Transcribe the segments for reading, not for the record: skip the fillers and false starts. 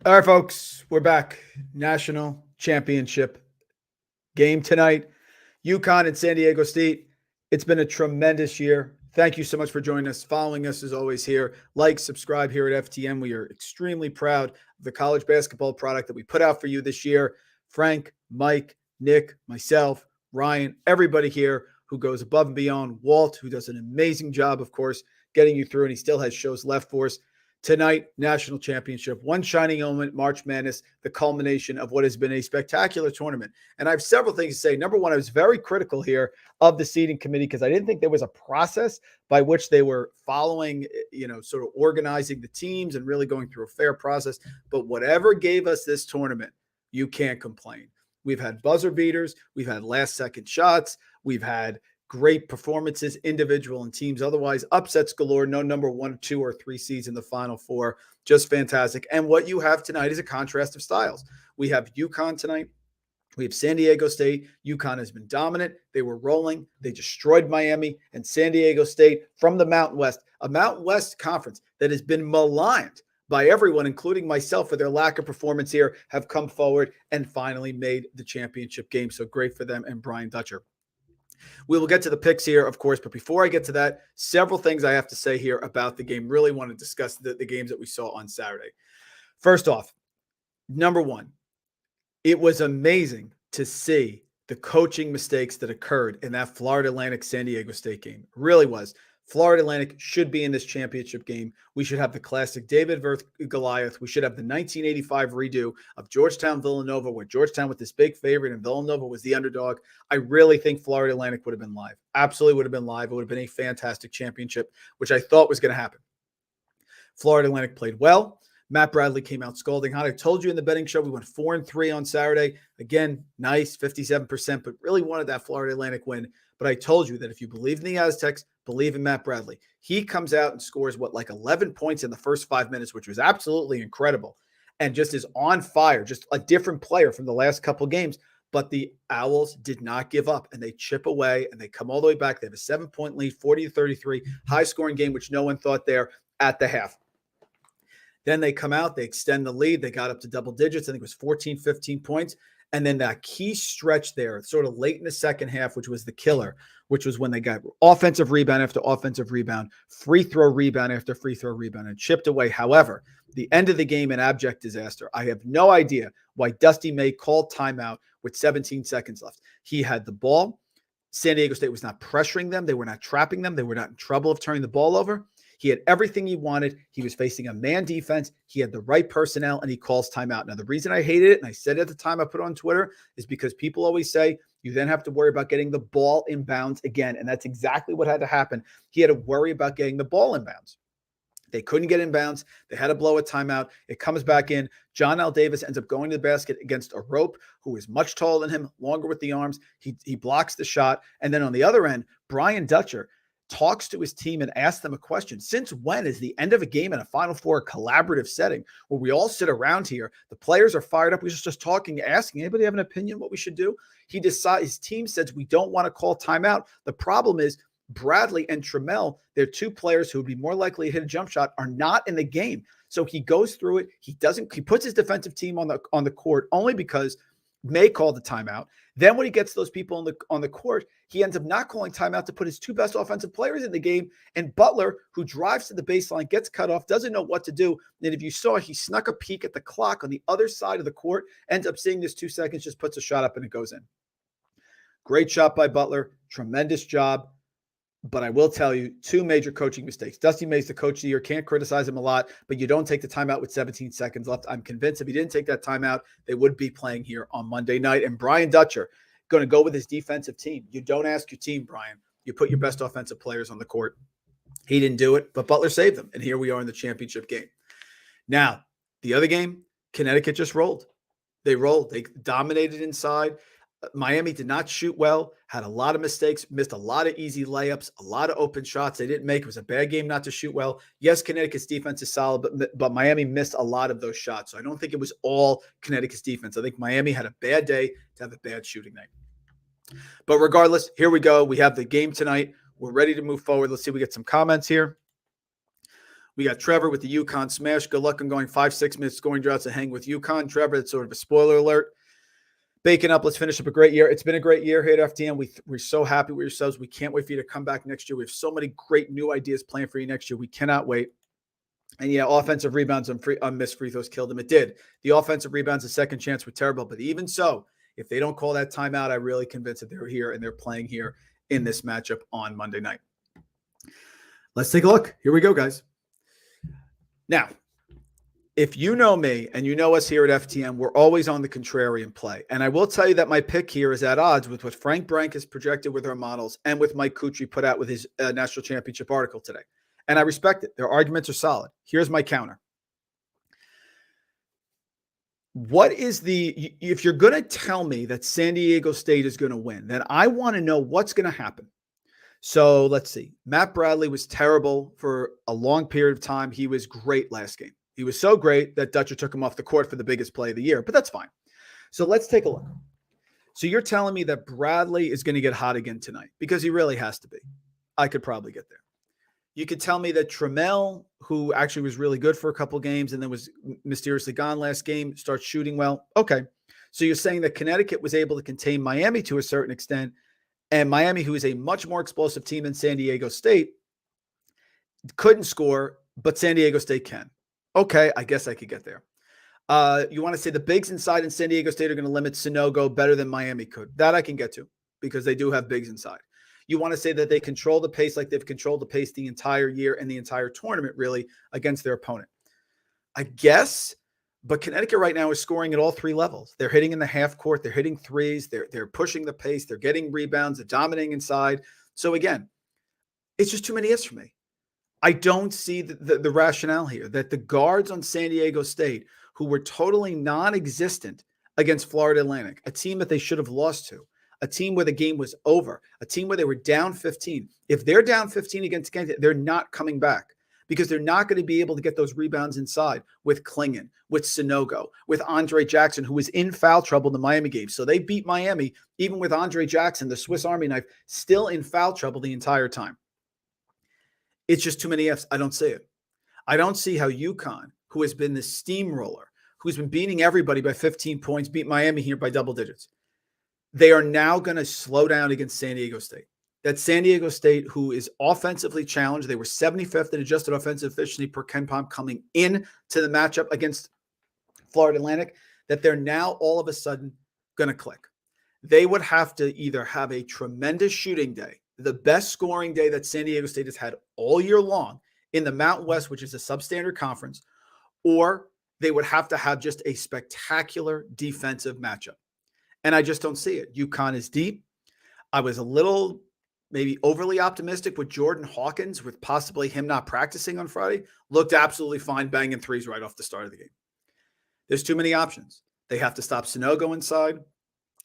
All right, folks, we're back. National championship game tonight. UConn and San Diego State. It's been a tremendous year. Thank you so much for joining us, following us as always here. Like, subscribe here at FTN. We are extremely proud of the college basketball product that we put out for you this year. Frank, Mike, Nick, myself, Ryan, everybody here who goes above and beyond. Walt, who does an amazing job, of course, getting you through, and he still has shows left for us. Tonight, national championship, one shining element, March Madness, the culmination of what has been a spectacular tournament. And I have several things to say. Number one, I was very critical here of the seeding committee because I didn't think there was a process by which they were following, sort of organizing the teams and really going through a fair process. But whatever gave us this tournament, you can't complain. We've had buzzer beaters. We've had last second shots. We've had great performances, individual and teams. Otherwise, upsets galore. No number 1, 2, or 3 seeds in the Final Four. Just fantastic. And what you have tonight is a contrast of styles. We have UConn tonight. We have San Diego State. UConn has been dominant. They were rolling. They destroyed Miami. And San Diego State from the Mountain West, a Mountain West conference that has been maligned by everyone, including myself, for their lack of performance here, have come forward and finally made the championship game. So great for them and Brian Dutcher. We will get to the picks here, of course, but before I get to that, several things I have to say here about the game. Really want to discuss the games that we saw on Saturday. First off, number one, it was amazing to see the coaching mistakes that occurred in that Florida Atlantic San Diego State game. It really was. Florida Atlantic should be in this championship game. We should have the classic David versus Goliath. We should have the 1985 redo of Georgetown Villanova, where Georgetown was this big favorite and Villanova was the underdog. I really think Florida Atlantic would have been live. Absolutely would have been live. It would have been a fantastic championship, which I thought was going to happen. Florida Atlantic played well. Matt Bradley came out scalding hot. I told you in the betting show we went 4-3 on Saturday. Again, nice, 57%, but really wanted that Florida Atlantic win. But I told you that if you believe in the Aztecs, believe in Matt Bradley. He comes out and scores, 11 points in the first 5 minutes, which was absolutely incredible, and just is on fire, just a different player from the last couple games. But the Owls did not give up, and they chip away, and they come all the way back. They have a 7-point lead, 40-33, high-scoring game, which no one thought there at the half. Then they come out, they extend the lead. They got up to double digits. I think it was 14, 15 points. And then that key stretch there, sort of late in the second half, which was the killer, which was when they got offensive rebound after offensive rebound, free throw rebound after free throw rebound, and chipped away. However, the end of the game, an abject disaster. I have no idea why Dusty May called timeout with 17 seconds left. He had the ball. San Diego State was not pressuring them. They were not trapping them. They were not in trouble of turning the ball over. He had everything he wanted. He was facing a man defense. He had the right personnel, and he calls timeout. Now, the reason I hated it, and I said at the time I put it on Twitter, is because people always say you then have to worry about getting the ball in bounds again, and that's exactly what had to happen. He had to worry about getting the ball in bounds. They couldn't get in bounds. They had to blow a timeout. It comes back in. John L. Davis ends up going to the basket against a rope who is much taller than him, longer with the arms. He blocks the shot. And then on the other end, Brian Dutcher talks to his team and asks them a question. Since when is the end of a game in a Final Four collaborative setting where we all sit around here, the players are fired up, we're just talking, asking, anybody have an opinion what we should do? His team says we don't want to call timeout. The problem is Bradley and Trammell, they're two players who would be more likely to hit a jump shot, are not in the game. So he goes through it. He puts his defensive team on the court only because May called the timeout. Then when he gets those people on the court, he ends up not calling timeout to put his two best offensive players in the game. And Butler, who drives to the baseline, gets cut off, doesn't know what to do. And if you saw, he snuck a peek at the clock on the other side of the court, ends up seeing this 2 seconds, just puts a shot up and it goes in. Great shot by Butler. Tremendous job. But I will tell you, two major coaching mistakes. Dusty May's the coach of the year. Can't criticize him a lot, but you don't take the timeout with 17 seconds left. I'm convinced if he didn't take that timeout, they would be playing here on Monday night. And Brian Dutcher going to go with his defensive team. You don't ask your team, Brian. You put your best offensive players on the court. He didn't do it, but Butler saved them. And here we are in the championship game. Now, the other game, Connecticut just rolled. They rolled. They dominated inside. Miami did not shoot well, had a lot of mistakes, missed a lot of easy layups, a lot of open shots they didn't make. It was a bad game not to shoot well. Yes, Connecticut's defense is solid, but Miami missed a lot of those shots. So I don't think it was all Connecticut's defense. I think Miami had a bad day to have a bad shooting night. But regardless, here we go. We have the game tonight. We're ready to move forward. Let's see if we get some comments here. We got Trevor with the UConn smash. Good luck on going 5-6 minute scoring droughts and hang with UConn. Trevor, that's sort of a spoiler alert. Baking up. Let's finish up a great year. It's been a great year here at FTN. We're so happy with yourselves. We can't wait for you to come back next year. We have so many great new ideas planned for you next year. We cannot wait. And yeah, offensive rebounds on missed free throws killed them. It did. The offensive rebounds, the second chance were terrible. But even so, if they don't call that timeout, I'm really convinced that they're here and they're playing here in this matchup on Monday night. Let's take a look. Here we go, guys. Now, if you know me and you know us here at FTN, we're always on the contrarian play. And I will tell you that my pick here is at odds with what Frank Brank has projected with our models and with Mike Kutry put out with his national championship article today. And I respect it. Their arguments are solid. Here's my counter. If you're going to tell me that San Diego State is going to win, then I want to know what's going to happen. So let's see. Matt Bradley was terrible for a long period of time. He was great last game. He was so great that Dutcher took him off the court for the biggest play of the year, but that's fine. So let's take a look. So you're telling me that Bradley is going to get hot again tonight because he really has to be. I could probably get there. You could tell me that Trammell, who actually was really good for a couple games and then was mysteriously gone last game, starts shooting well. Okay. So you're saying that Connecticut was able to contain Miami to a certain extent, and Miami, who is a much more explosive team than San Diego State, couldn't score, but San Diego State can. Okay, I guess I could get there. You want to say the bigs inside in San Diego State are going to limit Sunogo better than Miami could. That I can get to because they do have bigs inside. You want to say that they control the pace like they've controlled the pace the entire year and the entire tournament, really, against their opponent. I guess, but Connecticut right now is scoring at all three levels. They're hitting in the half court. They're hitting threes. They're pushing the pace. They're getting rebounds. They're dominating inside. So again, it's just too many ifs for me. I don't see the rationale here that the guards on San Diego State, who were totally non-existent against Florida Atlantic, a team that they should have lost to, a team where the game was over, a team where they were down 15. If they're down 15 against Connecticut, they're not coming back because they're not going to be able to get those rebounds inside with Klingon, with Sunogo, with Andre Jackson, who was in foul trouble in the Miami game. So they beat Miami, even with Andre Jackson, the Swiss Army knife, still in foul trouble the entire time. It's just too many Fs. I don't see it. I don't see how UConn, who has been the steamroller, who's been beating everybody by 15 points, beat Miami here by double digits. They are now going to slow down against San Diego State. That San Diego State, who is offensively challenged, they were 75th in adjusted offensive efficiency per KenPom coming in to the matchup against Florida Atlantic, that they're now all of a sudden going to click. They would have to either have a tremendous shooting day, the best scoring day that San Diego State has had all year long in the Mountain West, which is a substandard conference, or they would have to have just a spectacular defensive matchup. And I just don't see it. UConn is deep. I was a little maybe overly optimistic with Jordan Hawkins, with possibly him not practicing on Friday. Looked absolutely fine, banging threes right off the start of the game. There's too many options. They have to stop Sunogo inside.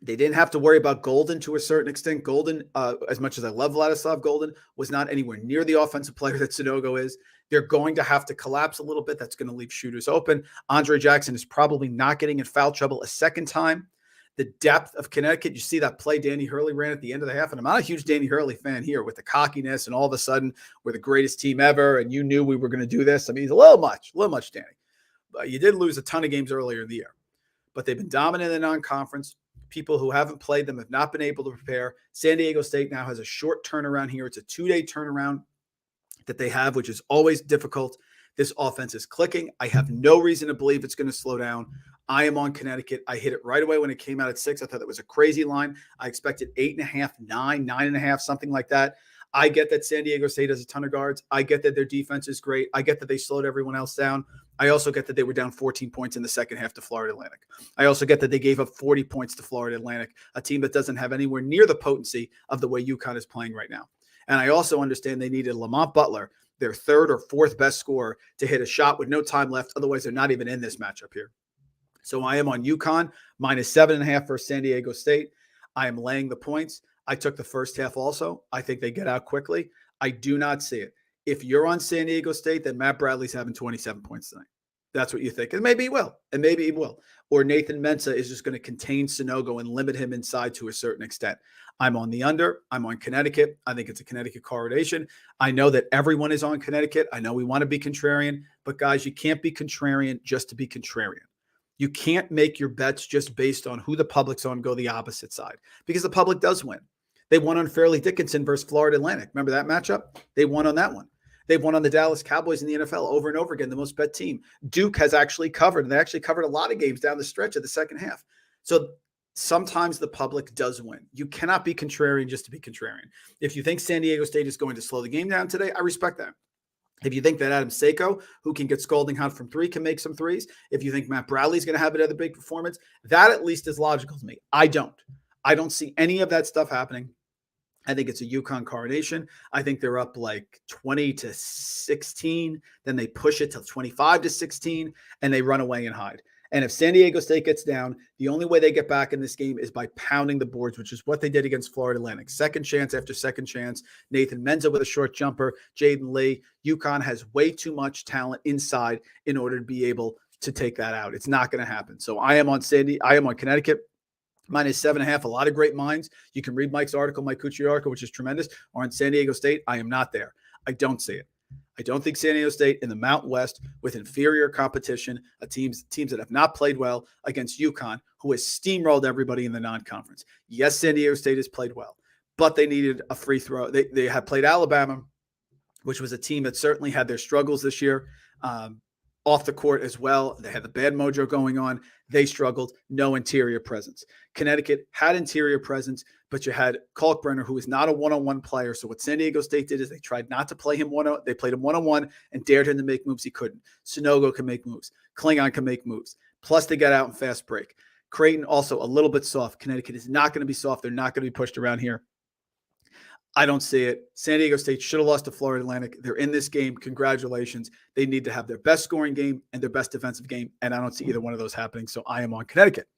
They didn't have to worry about Golden to a certain extent. Golden, as much as I love Vladislav Golden, was not anywhere near the offensive player that Sunogo is. They're going to have to collapse a little bit. That's going to leave shooters open. Andre Jackson is probably not getting in foul trouble a second time. The depth of Connecticut, you see that play Danny Hurley ran at the end of the half, and I'm not a huge Danny Hurley fan here with the cockiness and all of a sudden we're the greatest team ever and you knew we were going to do this. I mean, he's a little much, Danny. But you did lose a ton of games earlier in the year. But they've been dominant in the non-conference. People who haven't played them have not been able to prepare. San Diego State now has a short turnaround here. It's a 2-day turnaround that they have, which is always difficult. This offense is clicking. I have no reason to believe it's going to slow down. I am on Connecticut. I hit it right away when it came out at 6. I thought that was a crazy line. I expected 8.5, 9, 9.5, something like that. I get that San Diego State has a ton of guards. I get that their defense is great. I get that they slowed everyone else down. I also get that they were down 14 points in the second half to Florida Atlantic. I also get that they gave up 40 points to Florida Atlantic, a team that doesn't have anywhere near the potency of the way UConn is playing right now. And I also understand they needed Lamont Butler, their third or fourth best scorer, to hit a shot with no time left. Otherwise, they're not even in this matchup here. So I am on UConn, minus 7.5 for San Diego State. I am laying the points. I took the first half also. I think they get out quickly. I do not see it. If you're on San Diego State, then Matt Bradley's having 27 points tonight. That's what you think. And maybe he will. And maybe he will. Or Nathan Mensah is just going to contain Sonogo and limit him inside to a certain extent. I'm on the under. I'm on Connecticut. I think it's a Connecticut correlation. I know that everyone is on Connecticut. I know we want to be contrarian. But, guys, you can't be contrarian just to be contrarian. You can't make your bets just based on who the public's on, go the opposite side. Because the public does win. They won on Fairleigh Dickinson versus Florida Atlantic. Remember that matchup? They won on that one. They've won on the Dallas Cowboys in the NFL over and over again, the most bet team. Duke has actually covered, and they actually covered a lot of games down the stretch of the second half. So sometimes the public does win. You cannot be contrarian just to be contrarian. If you think San Diego State is going to slow the game down today, I respect that. If you think that Adam Seiko, who can get scalding hot from three, can make some threes, if you think Matt Bradley is going to have another big performance, that at least is logical to me. I don't see any of that stuff happening. I think it's a UConn coronation. I think they're up like 20-16. Then they push it to 25-16, and they run away and hide. And if San Diego State gets down, the only way they get back in this game is by pounding the boards, which is what they did against Florida Atlantic. Second chance after second chance. Nathan Mensah with a short jumper. Jaden Lee. UConn has way too much talent inside in order to be able to take that out. It's not going to happen. So I am on Connecticut. Minus 7.5. A lot of great minds. You can read Mike's article, Mike Cucci article, which is tremendous. Or on San Diego State. I am not there. I don't see it. I don't think San Diego State in the Mountain West with inferior competition, teams that have not played well against UConn, who has steamrolled everybody in the non-conference. Yes, San Diego State has played well, but they needed a free throw. They had played Alabama, which was a team that certainly had their struggles this year. Off the court as well. They had the bad mojo going on. They struggled. No interior presence. Connecticut had interior presence, but you had Kalkbrenner, who is not a one-on-one player. So what San Diego State did is they tried not to play him they played him one-on-one and dared him to make moves he couldn't. Sonogo can make moves. Klingon can make moves. Plus they got out in fast break. Creighton also a little bit soft. Connecticut is not going to be soft. They're not going to be pushed around here. I don't see it. San Diego State should have lost to Florida Atlantic. They're in this game. Congratulations. They need to have their best scoring game and their best defensive game, and I don't see either one of those happening, so I am on Connecticut.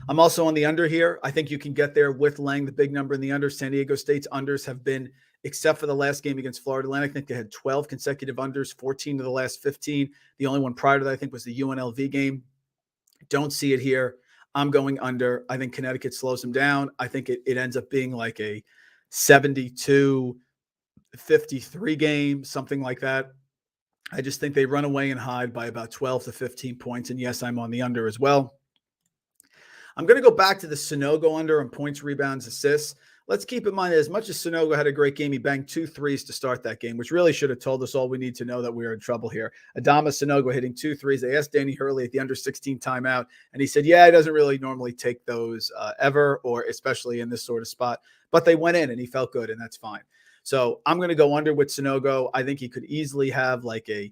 I'm also on the under here. I think you can get there with laying the big number in the under. San Diego State's unders have been, except for the last game against Florida Atlantic, I think they had 12 consecutive unders, 14 of the last 15. The only one prior to that, I think, was the UNLV game. Don't see it here. I'm going under. I think Connecticut slows them down. I think it ends up being like a 72-53 game, something like that. I just think they run away and hide by about 12 to 15 points. And yes, I'm on the under as well. I'm going to go back to the Sonogo under on points, rebounds, assists. Let's keep in mind that as much as Sonogo had a great game, he banged 2 threes to start that game, which really should have told us all we need to know that we were in trouble here. Adama Sonogo hitting 2 threes. They asked Danny Hurley at the under 16 timeout, and he said, yeah, he doesn't really normally take those ever, or especially in this sort of spot. But they went in, and he felt good, and that's fine. So I'm going to go under with Sonogo. I think he could easily have like a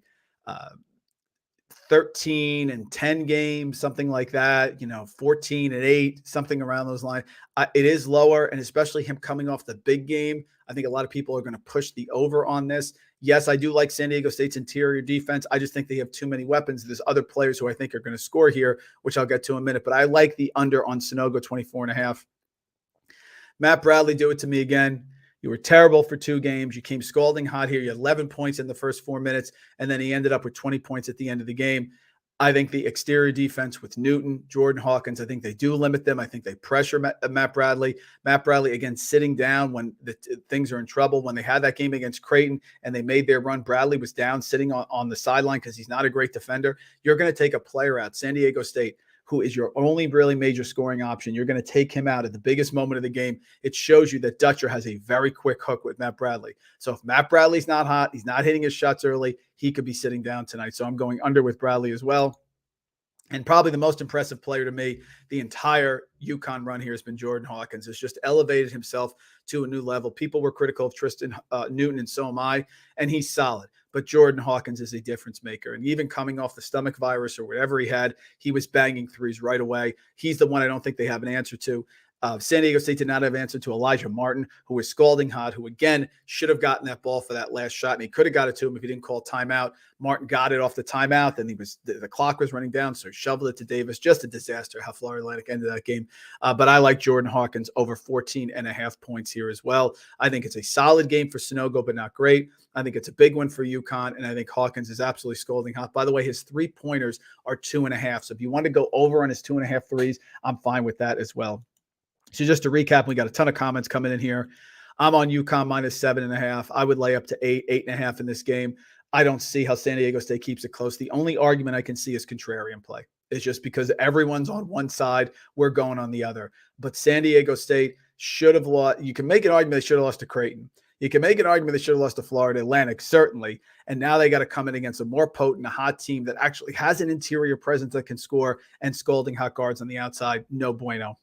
13-10 game, something like that, 14-8, something around those lines. It is lower, and especially him coming off the big game, I think a lot of people are going to push the over on this. Yes, I do like San Diego State's interior defense. I just think they have too many weapons. There's other players who I think are going to score here, which I'll get to in a minute, but I like the under on Sonogo 24.5. Matt Bradley, do it to me again. You were terrible for 2 games. You came scalding hot here. You had 11 points in the first 4 minutes, and then he ended up with 20 points at the end of the game. I think the exterior defense with Newton, Jordan Hawkins, I think they do limit them. I think they pressure Matt Bradley. Matt Bradley, again, sitting down when things are in trouble. When they had that game against Creighton and they made their run, Bradley was down sitting on the sideline because he's not a great defender. You're going to take a player out, San Diego State, who is your only really major scoring option. You're going to take him out at the biggest moment of the game. It shows you that Dutcher has a very quick hook with Matt Bradley. So if Matt Bradley's not hot, he's not hitting his shots early, he could be sitting down tonight. So I'm going under with Bradley as well. And probably the most impressive player to me, the entire UConn run here has been Jordan Hawkins. Has just elevated himself to a new level. People were critical of Tristan Newton, and so am I, and he's solid. But Jordan Hawkins is a difference maker. And even coming off the stomach virus or whatever he had, he was banging threes right away. He's the one I don't think they have an answer to. San Diego State did not have answer to Elijah Martin, who was scalding hot, who again should have gotten that ball for that last shot, and he could have got it to him if he didn't call timeout. Martin got it off the timeout, then the clock was running down, so he shoveled it to Davis. Just a disaster how Florida Atlantic ended that game. But I like Jordan Hawkins over 14.5 points here as well. I think it's a solid game for Sunogo, but not great. I think it's a big one for UConn, and I think Hawkins is absolutely scalding hot. By the way, his 3-pointers are 2.5. So if you want to go over on his 2.5 threes, I'm fine with that as well. So just to recap, we got a ton of comments coming in here. I'm on UConn minus 7.5. I would lay up to 8.5 in this game. I don't see how San Diego State keeps it close. The only argument I can see is contrarian play. It's just because everyone's on one side, we're going on the other. But San Diego State should have lost. You can make an argument they should have lost to Creighton. You can make an argument they should have lost to Florida Atlantic, certainly. And now they got to come in against a more potent, a hot team that actually has an interior presence that can score, and scalding hot guards on the outside. No bueno.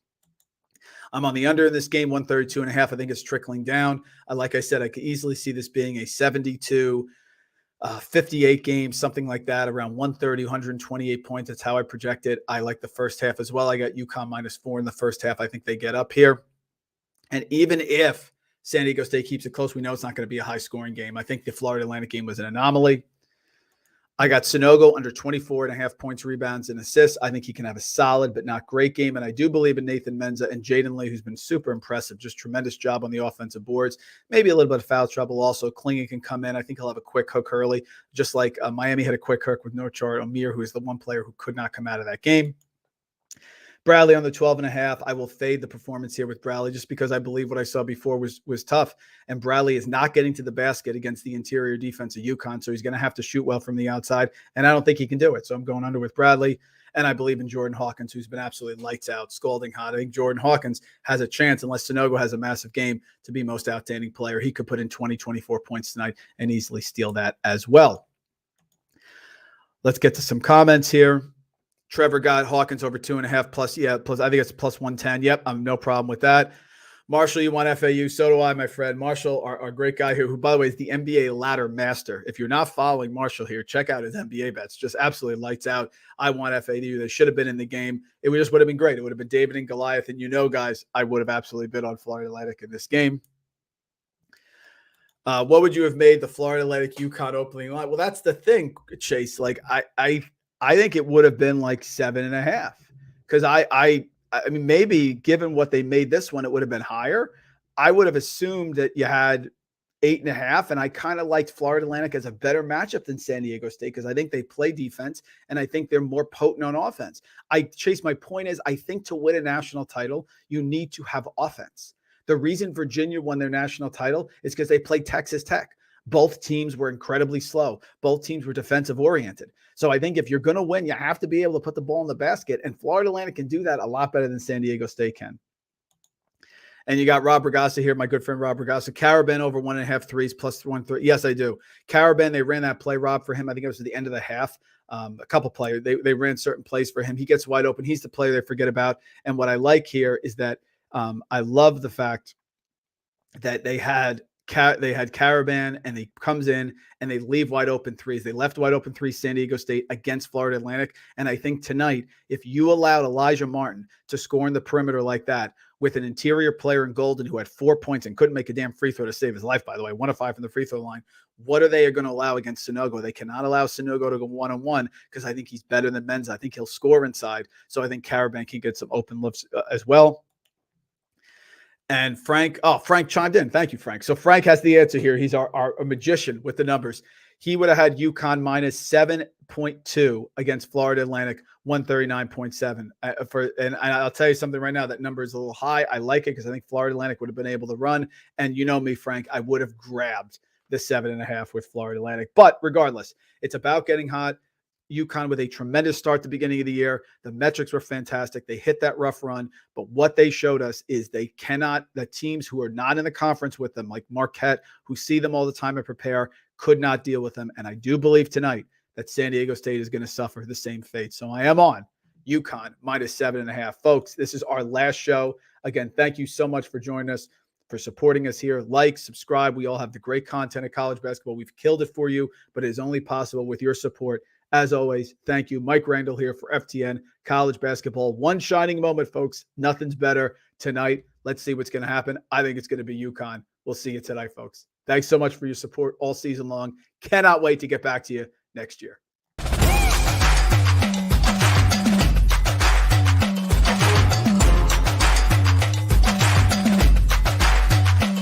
I'm on the under in this game, 132.5. I think it's trickling down. Like I said, I could easily see this being a 72, 58 game, something like that, around 130, 128 points. That's how I project it. I like the first half as well. I got UConn -4 in the first half. I think they get up here. And even if San Diego State keeps it close, we know it's not going to be a high-scoring game. I think the Florida Atlantic game was an anomaly. I got Sunogo under 24.5 points, rebounds, and assists. I think he can have a solid but not great game. And I do believe in Nathan Menza and Jaden Lee, who's been super impressive. Just tremendous job on the offensive boards. Maybe a little bit of foul trouble also. Klingon can come in. I think he'll have a quick hook early, just like Miami had a quick hook with Norchar Amir, who is the one player who could not come out of that game. Bradley on the 12.5. I will fade the performance here with Bradley just because I believe what I saw before was tough. And Bradley is not getting to the basket against the interior defense of UConn, so he's going to have to shoot well from the outside. And I don't think he can do it. So I'm going under with Bradley. And I believe in Jordan Hawkins, who's been absolutely lights out, scalding hot. I think Jordan Hawkins has a chance, unless Sunogo has a massive game, to be most outstanding player. He could put in 20, 24 points tonight and easily steal that as well. Let's get to some comments here. Trevor got Hawkins over 2.5 plus. Yeah, plus I think it's plus 110. Yep, I'm no problem with that. Marshall, you want FAU? So do I, my friend. Marshall, our great guy here, who, by the way, is the NBA ladder master. If you're not following Marshall here, check out his NBA bets. Just absolutely lights out. I want FAU. They should have been in the game. It just would have been great. It would have been David and Goliath. And guys, I would have absolutely been on Florida Atlantic in this game. What would you have made the Florida Atlantic UConn opening line? Well, that's the thing, Chase. Like, I think it would have been like 7.5, because I mean, maybe given what they made this one, it would have been higher. I would have assumed that you had 8.5, and I kind of liked Florida Atlantic as a better matchup than San Diego State because I think they play defense and I think they're more potent on offense. Chase, my point is, I think to win a national title, you need to have offense. The reason Virginia won their national title is because they played Texas Tech. Both teams were incredibly slow. Both teams were defensive oriented. So I think if you're going to win, you have to be able to put the ball in the basket. And Florida Atlantic can do that a lot better than San Diego State can. And you got Rob Regassa here, my good friend Rob Regassa. Caravan over 1.5 threes plus 1 3. Yes, I do. Caravan, they ran that play, Rob, for him. I think it was at the end of the half. A couple players, they ran certain plays for him. He gets wide open. He's the player they forget about. And what I like here is that I love the fact that they had Caravan, and he comes in and they leave wide open threes. They left wide open threes, San Diego State, against Florida Atlantic. And I think tonight, if you allowed Elijah Martin to score in the perimeter like that with an interior player in Golden who had 4 points and couldn't make a damn free throw to save his life, by the way, 1 of 5 from the free throw line, what are they going to allow against Sunogo? They cannot allow Sunogo to go one-on-one because I think he's better than Menza. I think he'll score inside. So I think Caravan can get some open looks as well. And Frank chimed in. Thank you, Frank. So Frank has the answer here. He's our magician with the numbers. He would have had UConn minus 7.2 against Florida Atlantic, 139.7. And I'll tell you something right now. That number is a little high. I like it because I think Florida Atlantic would have been able to run. And you know me, Frank, I would have grabbed the 7.5 with Florida Atlantic. But regardless, it's about getting hot. UConn with a tremendous start at the beginning of the year. The metrics were fantastic. They hit that rough run, but what they showed us is the teams who are not in the conference with them, like Marquette, who see them all the time and prepare, could not deal with them. And I do believe tonight that San Diego State is going to suffer the same fate. So I am on UConn minus 7.5. Folks, this is our last show. Again, thank you so much for joining us, for supporting us here. Like, subscribe. We all have the great content of college basketball. We've killed it for you, but it is only possible with your support As always, thank you. Mike Randle here for FTN College Basketball. One shining moment, folks. Nothing's better tonight. Let's see what's going to happen. I think it's going to be UConn. We'll see you tonight, folks. Thanks so much for your support all season long. Cannot wait to get back to you next year.